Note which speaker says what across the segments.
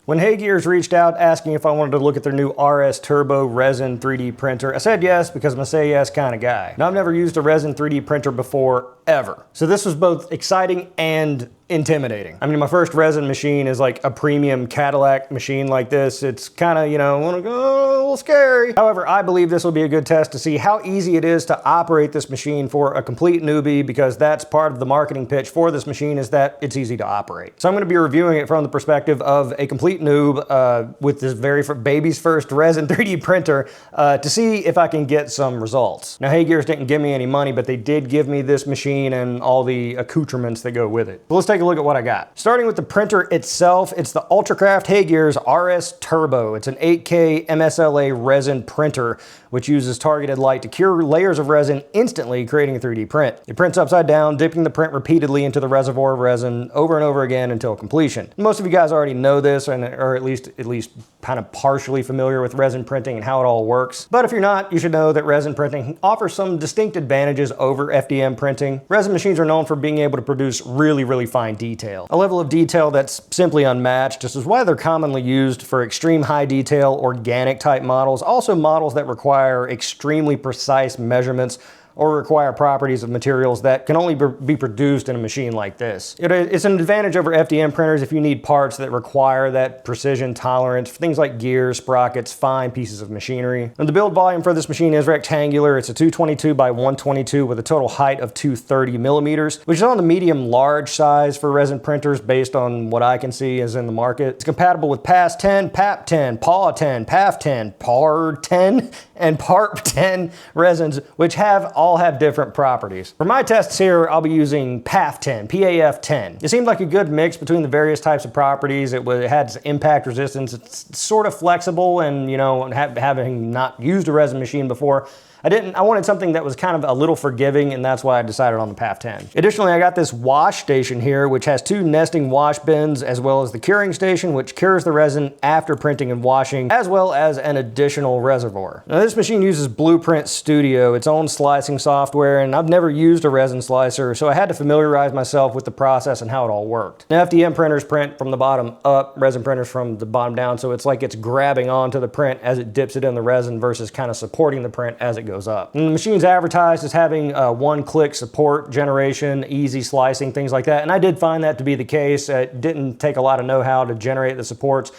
Speaker 1: When Heygears reached out asking if I wanted to look at their new RS Turbo Resin 3D printer, I said yes because I'm a say yes kind of guy. Now, I've never used a Resin 3D printer before, ever. So this was both exciting and intimidating. I mean, my first resin machine is like a premium Cadillac machine like this. It's kind of, you know, a little scary. However, I believe this will be a good test to see how easy it is to operate this machine for a complete newbie, because that's part of the marketing pitch for this machine, is that it's easy to operate. So I'm going to be reviewing it from the perspective of a complete noob with this very baby's first Resin 3D printer to see if I can get some results. Now, Heygears didn't give me any money, but they did give me this machine and all the accoutrements that go with it. So let's take a look at what I got. Starting with the printer itself, it's the Ultracraft Heygears RS Turbo. It's an 8K MSLA resin printer, which uses targeted light to cure layers of resin instantly, creating a 3D print. It prints upside down, dipping the print repeatedly into the reservoir of resin over and over again until completion. Most of you guys already know this, or at least kind of partially familiar with resin printing and how it all works. But if you're not, you should know that resin printing offers some distinct advantages over FDM printing. Resin machines are known for being able to produce really, really fine detail. A level of detail that's simply unmatched. This is why they're commonly used for extreme high detail, organic type models, also models that require extremely precise measurements or require properties of materials that can only be produced in a machine like this. It's an advantage over FDM printers if you need parts that require that precision tolerance, things like gears, sprockets, fine pieces of machinery. And the build volume for this machine is rectangular. It's a 222 by 122 with a total height of 230 millimeters, which is on the medium-large size for resin printers based on what I can see is in the market. It's compatible with PAS 10, PAP 10, PAW 10, PAF 10, PAR 10, and PARP 10 resins, which all have different properties. For my tests here, I'll be using PAF 10, PAF 10. It seemed like a good mix between the various types of properties. It had impact resistance. It's sort of flexible, and, you know, having not used a resin machine before, I wanted something that was kind of a little forgiving, and that's why I decided on the PAF 10. Additionally, I got this wash station here, which has two nesting wash bins, as well as the curing station, which cures the resin after printing and washing, as well as an additional reservoir. Now, this machine uses Blueprint Studio, its own slicing software, and I've never used a resin slicer, so I had to familiarize myself with the process and how it all worked. Now, FDM printers print from the bottom up, resin printers from the bottom down, so it's like it's grabbing onto the print as it dips it in the resin versus kind of supporting the print as it goes up. And the machine's advertised as having one-click support generation, easy slicing, things like that, and I did find that to be the case. It didn't take a lot of know-how to generate the supports,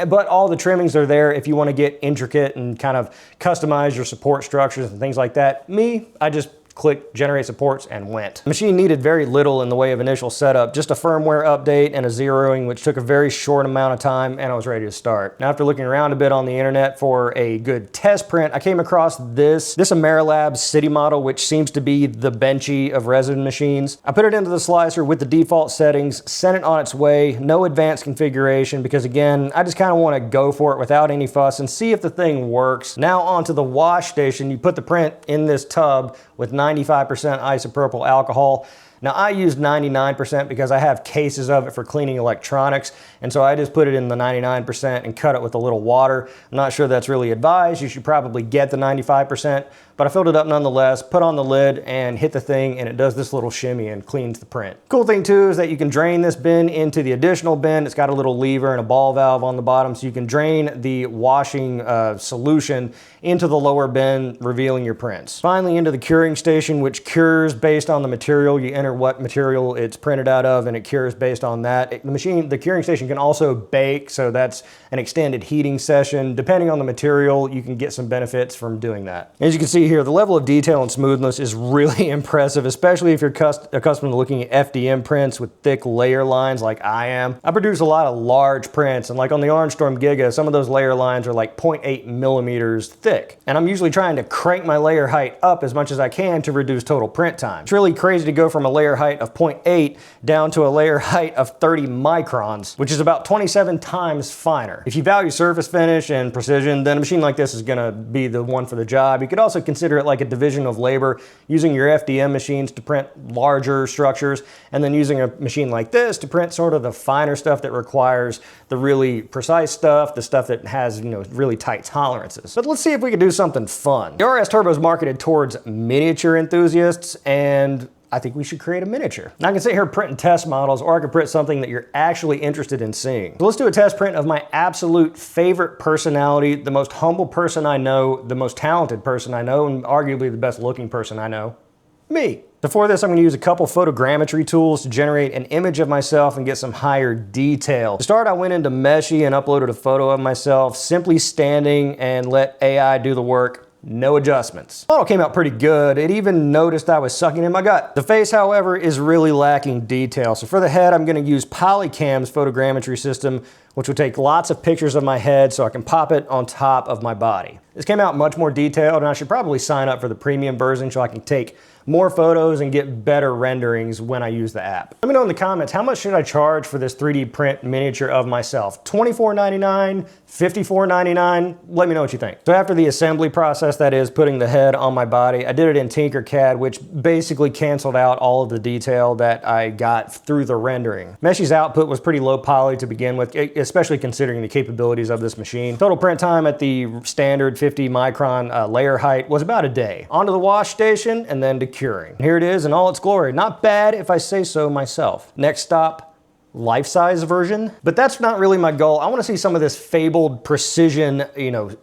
Speaker 1: but all the trimmings are there if you want to get intricate and kind of customize your support structures and things like that. I just clicked generate supports and went. The machine needed very little in the way of initial setup, just a firmware update and a zeroing, which took a very short amount of time, and I was ready to start. Now, after looking around a bit on the internet for a good test print, I came across this Amerilab City model, which seems to be the benchy of resin machines. I put it into the slicer with the default settings, sent it on its way, no advanced configuration, because again, I just kind of want to go for it without any fuss and see if the thing works. Now onto the wash station. You put the print in this tub with 95% isopropyl alcohol. Now, I used 99% because I have cases of it for cleaning electronics, and so I just put it in the 99% and cut it with a little water. I'm not sure that's really advised. You should probably get the 95%, but I filled it up nonetheless, put on the lid, and hit the thing, and it does this little shimmy and cleans the print. Cool thing too is that you can drain this bin into the additional bin. It's got a little lever and a ball valve on the bottom, so you can drain the washing solution into the lower bin, revealing your prints. Finally, into the curing station, which cures based on the material. You enter what material it's printed out of, and it cures based on that. The curing station can also bake, so that's an extended heating session. Depending on the material, you can get some benefits from doing that. As you can see here, the level of detail and smoothness is really impressive, especially if you're accustomed to looking at FDM prints with thick layer lines like I am. I produce a lot of large prints, and like on the Orange Storm Giga, some of those layer lines are like 0.8 millimeters thick. And I'm usually trying to crank my layer height up as much as I can to reduce total print time. It's really crazy to go from a layer height of 0.8 down to a layer height of 30 microns, which is about 27 times finer. If you value surface finish and precision, then a machine like this is gonna be the one for the job. You could also consider it like a division of labor, using your FDM machines to print larger structures, and then using a machine like this to print sort of the finer stuff that requires the really precise stuff, the stuff that has, you know, really tight tolerances. But let's see if we can do something fun. The RS Turbo is marketed towards miniature enthusiasts, and I think we should create a miniature. Now I can sit here printing test models, or I can print something that you're actually interested in seeing. So let's do a test print of my absolute favorite personality, the most humble person I know, the most talented person I know, and arguably the best looking person I know, me. So for this, I'm going to use a couple photogrammetry tools to generate an image of myself and get some higher detail. To start, I went into Meshy and uploaded a photo of myself, simply standing, and let AI do the work. No adjustments. The model came out pretty good. It even noticed I was sucking in my gut. The face, however, is really lacking detail. So for the head, I'm going to use Polycam's photogrammetry system, which will take lots of pictures of my head so I can pop it on top of my body. This came out much more detailed, and I should probably sign up for the premium version so I can take more photos and get better renderings when I use the app. Let me know in the comments, how much should I charge for this 3D print miniature of myself? $24.99, $54.99? Let me know what you think. So after the assembly process, that is putting the head on my body, I did it in Tinkercad, which basically canceled out all of the detail that I got through the rendering. Meshy's output was pretty low poly to begin with, especially considering the capabilities of this machine. Total print time at the standard 50 micron layer height was about a day. Onto the wash station and then to curing. Here it is in all its glory. Not bad if I say so myself. Next stop, life-size version. But that's not really my goal. I want to see some of this fabled precision,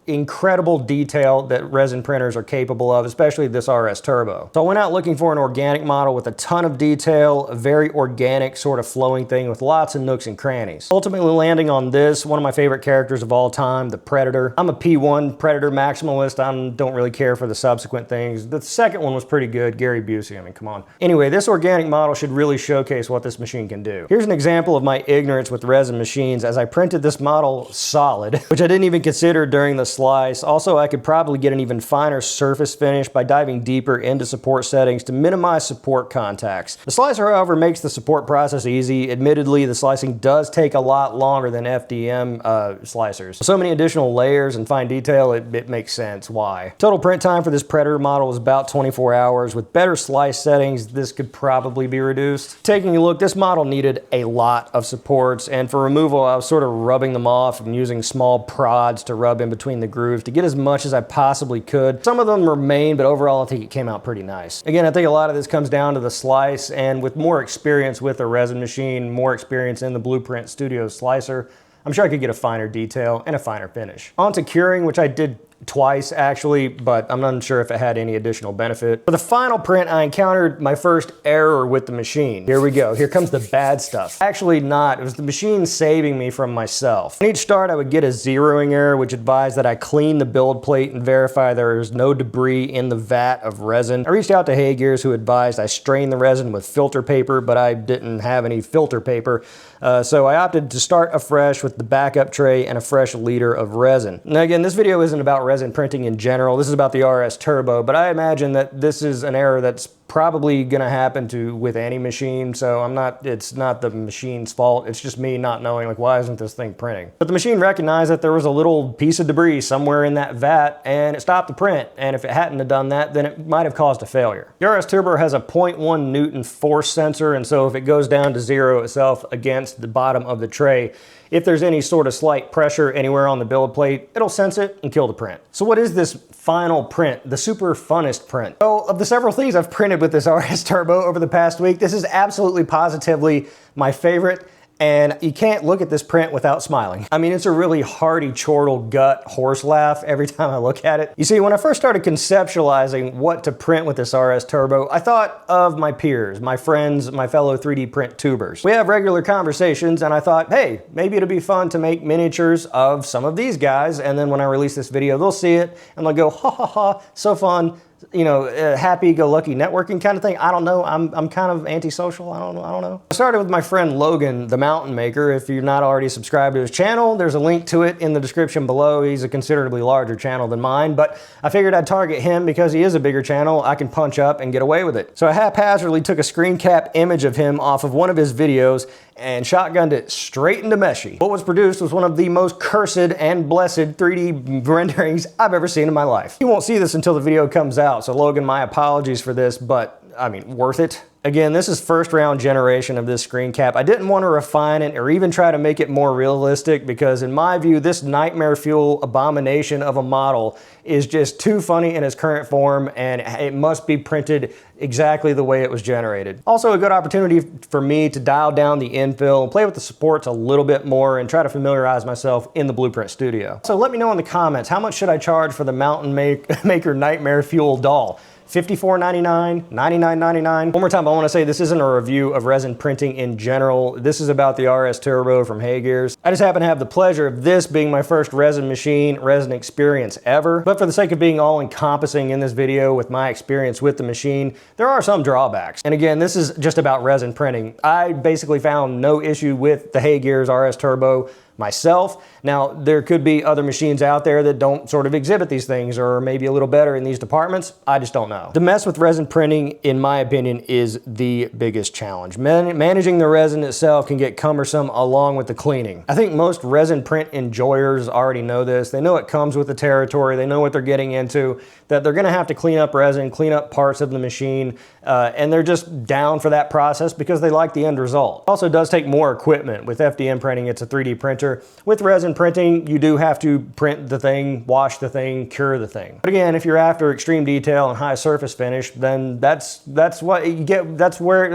Speaker 1: incredible detail that resin printers are capable of, especially this RS Turbo. So I went out looking for an organic model with a ton of detail, a very organic sort of flowing thing with lots of nooks and crannies. Ultimately landing on this, one of my favorite characters of all time, the Predator. I'm a P1 Predator maximalist. I don't really care for the subsequent things. The second one was pretty good, Gary Busey, I mean, come on. Anyway, this organic model should really showcase what this machine can do. Here's an example of my ignorance with resin machines as I printed this model solid, which I didn't even consider during the slice. Also, I could probably get an even finer surface finish by diving deeper into support settings to minimize support contacts. The slicer, however, makes the support process easy. Admittedly, the slicing does take a lot longer than FDM slicers. So many additional layers and fine detail, it makes sense why. Total print time for this Predator model is about 24 hours. With better slice settings, this could probably be reduced. Taking a look, this model needed a lot of supports, and for removal I was sort of rubbing them off and using small prods to rub in between the grooves to get as much as I possibly could. Some of them remain, but overall I think it came out pretty nice. Again, I think a lot of this comes down to the slice, and with more experience with a resin machine, more experience in the Blueprint Studio slicer, I'm sure I could get a finer detail and a finer finish. On to curing, which I did twice actually, but I'm unsure if it had any additional benefit. For the final print, I encountered my first error with the machine. Here we go. Here comes the bad stuff. Actually not. It was the machine saving me from myself. On each start, I would get a zeroing error, which advised that I clean the build plate and verify there is no debris in the vat of resin. I reached out to Heygears, who advised I strain the resin with filter paper, but I didn't have any filter paper. So I opted to start afresh with the backup tray and a fresh liter of resin. Now again, this video isn't about resin printing in general. This is about the RS Turbo, but I imagine that this is an error that's probably gonna happen with any machine, so it's not the machine's fault. It's just me not knowing, like, why isn't this thing printing? But the machine recognized that there was a little piece of debris somewhere in that vat, and it stopped the print. And if it hadn't have done that, then it might have caused a failure. The RS Turbo has a 0.1 Newton force sensor, and so if it goes down to zero itself against the bottom of the tray, if there's any sort of slight pressure anywhere on the build plate, it'll sense it and kill the print. So what is this final print, the super funnest print? Well, of the several things I've printed with this RS Turbo over the past week, this is absolutely positively my favorite. And you can't look at this print without smiling. I mean, it's a really hearty, chortle, gut horse laugh every time I look at it. You see, when I first started conceptualizing what to print with this RS Turbo, I thought of my peers, my friends, my fellow 3D print tubers. We have regular conversations, and I thought, hey, maybe it'd be fun to make miniatures of some of these guys, and then when I release this video, they'll see it, and they'll go, ha ha ha, so fun. Happy-go-lucky networking kind of thing. I don't know. I'm kind of antisocial. I don't know. I started with my friend Logan, the Mountain Maker. If you're not already subscribed to his channel, there's a link to it in the description below. He's a considerably larger channel than mine, but I figured I'd target him because he is a bigger channel. I can punch up and get away with it. So I haphazardly took a screen cap image of him off of one of his videos and shotgunned it straight into Meshy. What was produced was one of the most cursed and blessed 3D renderings I've ever seen in my life. You won't see this until the video comes out, so Logan, my apologies for this, but I mean, worth it. Again, this is first round generation of this screen cap. I didn't want to refine it or even try to make it more realistic because in my view, this nightmare fuel abomination of a model is just too funny in its current form, and it must be printed exactly the way it was generated. Also a good opportunity for me to dial down the infill, play with the supports a little bit more, and try to familiarize myself in the Blueprint Studio. So let me know in the comments, how much should I charge for the Mountain Maker Nightmare Fuel doll? $54.99, $99.99. One more time, I want to say this isn't a review of resin printing in general. This is about the RS Turbo from Heygears. I just happen to have the pleasure of this being my first resin machine, resin experience ever. But for the sake of being all encompassing in this video with my experience with the machine, there are some drawbacks. And again, this is just about resin printing. I basically found no issue with the Heygears RS Turbo myself. Now, there could be other machines out there that don't sort of exhibit these things or maybe a little better in these departments. I just don't know. The mess with resin printing, in my opinion, is the biggest challenge. Managing the resin itself can get cumbersome along with the cleaning. I think most resin print enjoyers already know this. They know it comes with the territory. They know what they're getting into, that they're gonna have to clean up resin, clean up parts of the machine, and they're just down for that process because they like the end result. It also does take more equipment. With FDM printing, it's a 3D printer. With resin printing, you do have to print the thing, wash the thing, cure the thing. But again, if you're after extreme detail and high surface finish, then that's what you get. That's what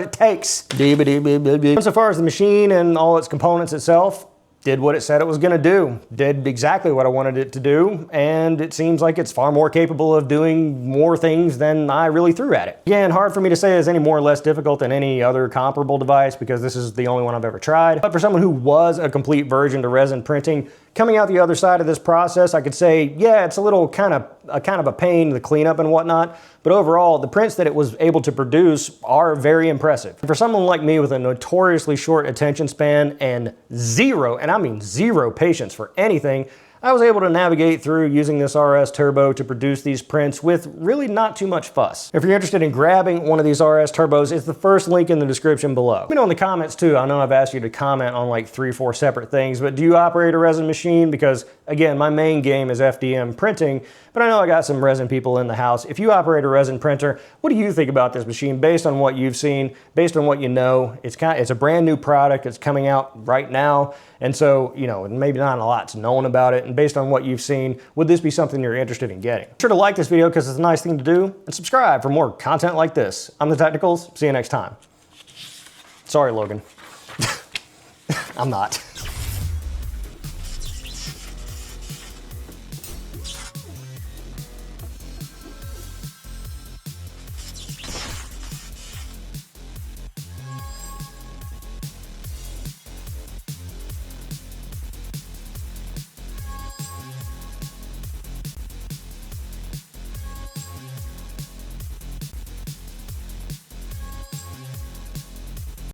Speaker 1: it takes. So far as the machine and all its components itself, did what it said it was going to do, did exactly what I wanted it to do, and it seems like it's far more capable of doing more things than I really threw at it. Again, hard for me to say it's any more or less difficult than any other comparable device because this is the only one I've ever tried. But for someone who was a complete virgin to resin printing, coming out the other side of this process, I could say, yeah, it's a little kind of a pain, the cleanup and whatnot, but overall, the prints that it was able to produce are very impressive. For someone like me with a notoriously short attention span and zero, and I mean zero patience for anything, I was able to navigate through using this RS Turbo to produce these prints with really not too much fuss. If you're interested in grabbing one of these RS Turbos, it's the first link in the description below. Let me know in the comments too. I know I've asked you to comment on like 3 or 4 separate things, but do you operate a resin machine? Because again, my main game is FDM printing, but I know I got some resin people in the house. If you operate a resin printer, what do you think about this machine based on what you've seen, based on what you know? It's a brand new product. It's coming out right now. And so, you know, maybe not a lot's known about it. And based on what you've seen, would this be something you're interested in getting? Be sure to like this video because it's a nice thing to do, and subscribe for more content like this. I'm the Technicals. See you next time. Sorry, Logan. I'm not.